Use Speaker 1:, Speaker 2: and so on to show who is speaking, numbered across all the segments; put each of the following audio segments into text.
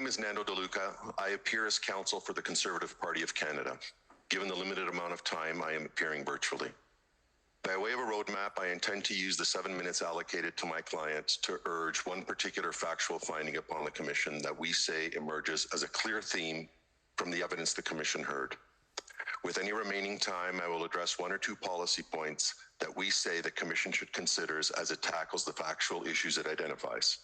Speaker 1: name is Nando De Luca. I appear as counsel for the Conservative Party of Canada. Given the limited amount of time, I am appearing virtually. By way of a roadmap, I intend to use the 7 minutes allocated to my client to urge one particular factual finding upon the Commission that we say emerges as a clear theme from the evidence the Commission heard. With any remaining time, I will address one or two policy points that we say the Commission should consider as it tackles the factual issues it identifies.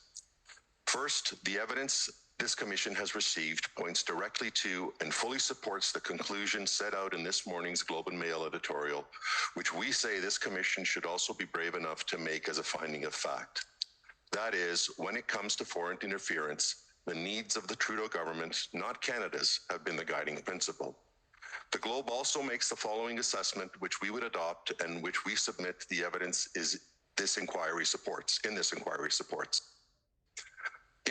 Speaker 1: First, the evidence this Commission has received points directly to and fully supports the conclusion set out in this morning's Globe and Mail editorial, which we say this Commission should also be brave enough to make as a finding of fact. That is, when it comes to foreign interference, the needs of the Trudeau government, not Canada's, have been the guiding principle. The Globe also makes the following assessment, which we would adopt and which we submit the evidence this inquiry supports.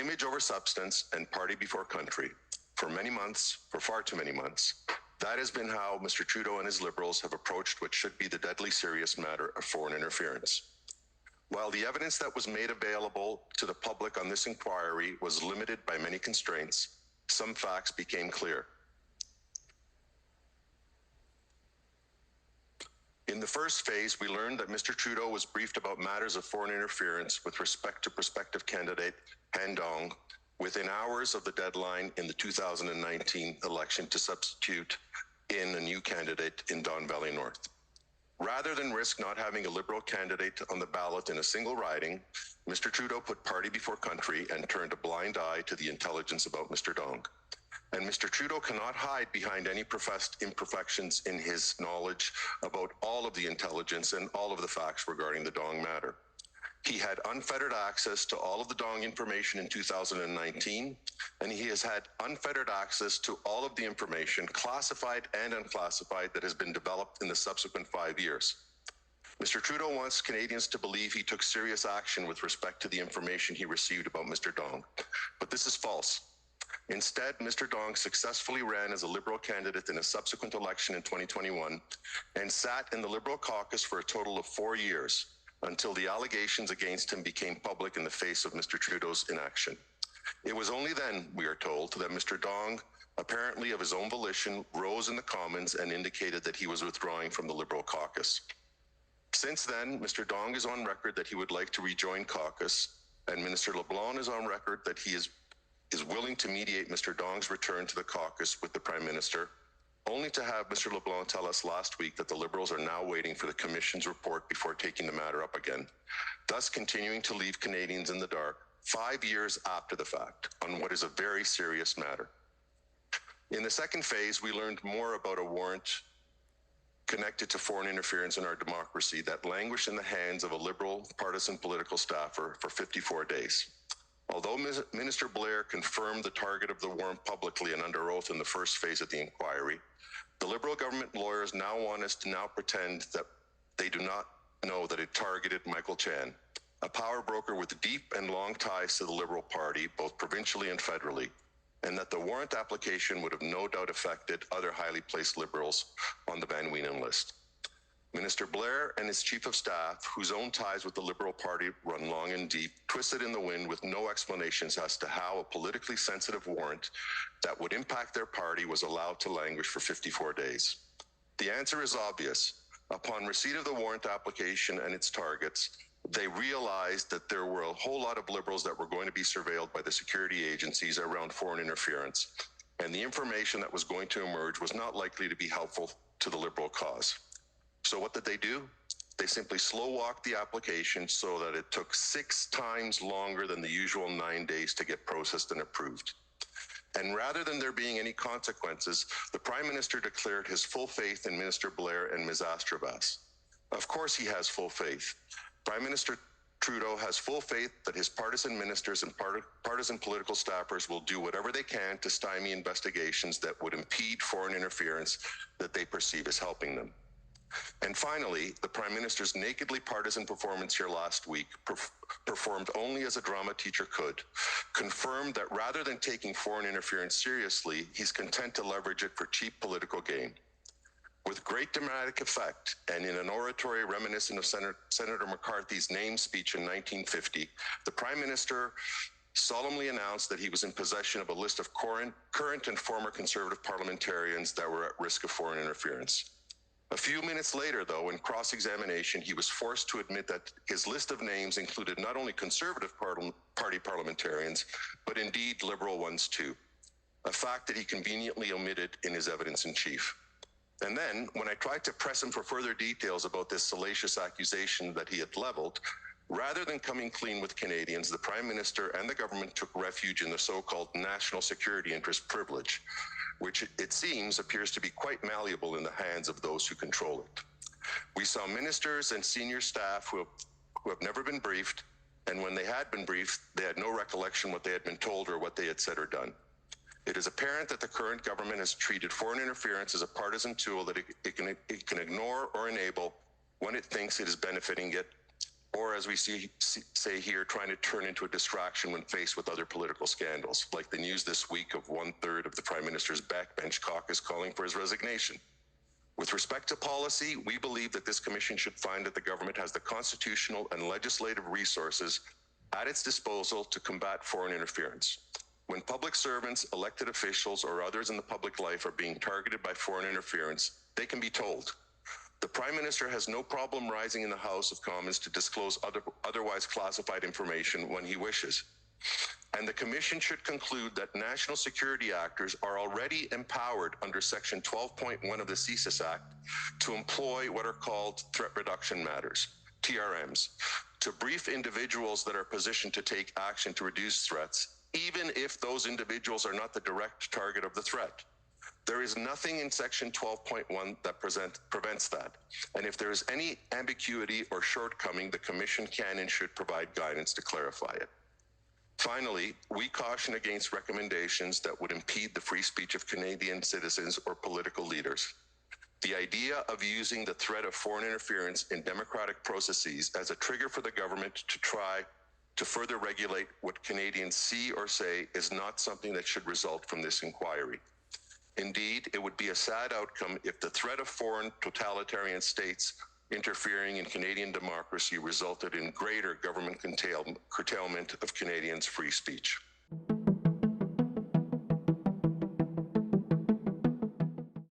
Speaker 1: Image over substance and party before country. For many months, for far too many months, that has been how Mr. Trudeau and his Liberals have approached what should be the deadly serious matter of foreign interference. While the evidence that was made available to the public on this inquiry was limited by many constraints, some facts became clear. In the first phase, we learned that Mr. Trudeau was briefed about matters of foreign interference with respect to prospective candidate Han Dong within hours of the deadline in the 2019 election to substitute in a new candidate in Don Valley North. Rather than risk not having a Liberal candidate on the ballot in a single riding, Mr. Trudeau put party before country and turned a blind eye to the intelligence about Mr. Dong. And Mr. Trudeau cannot hide behind any professed imperfections in his knowledge about all of the intelligence and all of the facts regarding the Dong matter. He had unfettered access to all of the Dong information in 2019, and he has had unfettered access to all of the information, classified and unclassified, that has been developed in the subsequent 5 years. Mr. Trudeau wants Canadians to believe he took serious action with respect to the information he received about Mr. Dong, but this is false. Instead, Mr. Dong successfully ran as a Liberal candidate in a subsequent election in 2021 and sat in the Liberal caucus for a total of 4 years until the allegations against him became public in the face of Mr. Trudeau's inaction. It was only then, we are told, that Mr. Dong, apparently of his own volition, rose in the Commons and indicated that he was withdrawing from the Liberal caucus. Since then, Mr. Dong is on record that he would like to rejoin caucus, and Minister LeBlanc is on record that he is willing to mediate Mr. Dong's return to the caucus with the Prime Minister, only to have Mr. LeBlanc tell us last week that the Liberals are now waiting for the Commission's report before taking the matter up again, thus continuing to leave Canadians in the dark 5 years after the fact on what is a very serious matter. In the second phase, we learned more about a warrant connected to foreign interference in our democracy that languished in the hands of a Liberal partisan political staffer for 54 days. Although Minister Blair confirmed the target of the warrant publicly and under oath in the first phase of the inquiry, the Liberal government lawyers now want us to now pretend that they do not know that it targeted Michael Chan, a power broker with deep and long ties to the Liberal Party, both provincially and federally, and that the warrant application would have no doubt affected other highly placed Liberals on the Van Wienen list. Minister Blair and his chief of staff, whose own ties with the Liberal Party run long and deep, twisted in the wind with no explanations as to how a politically sensitive warrant that would impact their party was allowed to languish for 54 days. The answer is obvious. Upon receipt of the warrant application and its targets, they realized that there were a whole lot of Liberals that were going to be surveilled by the security agencies around foreign interference, and the information that was going to emerge was not likely to be helpful to the Liberal cause. So what did they do? They simply slow-walked the application so that it took 6 times longer than the usual 9 days to get processed and approved. And rather than there being any consequences, the Prime Minister declared his full faith in Minister Blair and Ms. Astravas. Of course he has full faith. Prime Minister Trudeau has full faith that his partisan ministers and partisan political staffers will do whatever they can to stymie investigations that would impede foreign interference that they perceive as helping them. And finally, the Prime Minister's nakedly partisan performance here last week, performed only as a drama teacher could, confirmed that rather than taking foreign interference seriously, he's content to leverage it for cheap political gain. With great dramatic effect, and in an oratory reminiscent of Senator McCarthy's name speech in 1950, the Prime Minister solemnly announced that he was in possession of a list of current and former Conservative parliamentarians that were at risk of foreign interference. A few minutes later, though, in cross-examination, he was forced to admit that his list of names included not only Conservative Party parliamentarians, but indeed Liberal ones too, a fact that he conveniently omitted in his evidence-in-chief. And then, when I tried to press him for further details about this salacious accusation that he had leveled, rather than coming clean with Canadians, the Prime Minister and the government took refuge in the so-called national security interest privilege, which it seems appears to be quite malleable in the hands of those who control it. We saw ministers and senior staff who have never been briefed, and when they had been briefed, they had no recollection what they had been told or what they had said or done. It is apparent that the current government has treated foreign interference as a partisan tool that it can ignore or enable when it thinks it is benefiting it, or as we say here, trying to turn into a distraction when faced with other political scandals, like the news this week of 1/3 of the Prime Minister's backbench caucus calling for his resignation. With respect to policy, we believe that this commission should find that the government has the constitutional and legislative resources at its disposal to combat foreign interference. When public servants, elected officials, or others in the public life are being targeted by foreign interference, they can be told. The Prime Minister has no problem rising in the House of Commons to disclose otherwise classified information when he wishes. And the Commission should conclude that national security actors are already empowered under Section 12.1 of the CSIS Act to employ what are called threat reduction matters, TRMs, to brief individuals that are positioned to take action to reduce threats, even if those individuals are not the direct target of the threat. There is nothing in Section 12.1 that prevents that. And if there is any ambiguity or shortcoming, the Commission can and should provide guidance to clarify it. Finally, we caution against recommendations that would impede the free speech of Canadian citizens or political leaders. The idea of using the threat of foreign interference in democratic processes as a trigger for the government to try to further regulate what Canadians see or say is not something that should result from this inquiry. Indeed, it would be a sad outcome if the threat of foreign totalitarian states interfering in Canadian democracy resulted in greater government curtailment of Canadians' free speech.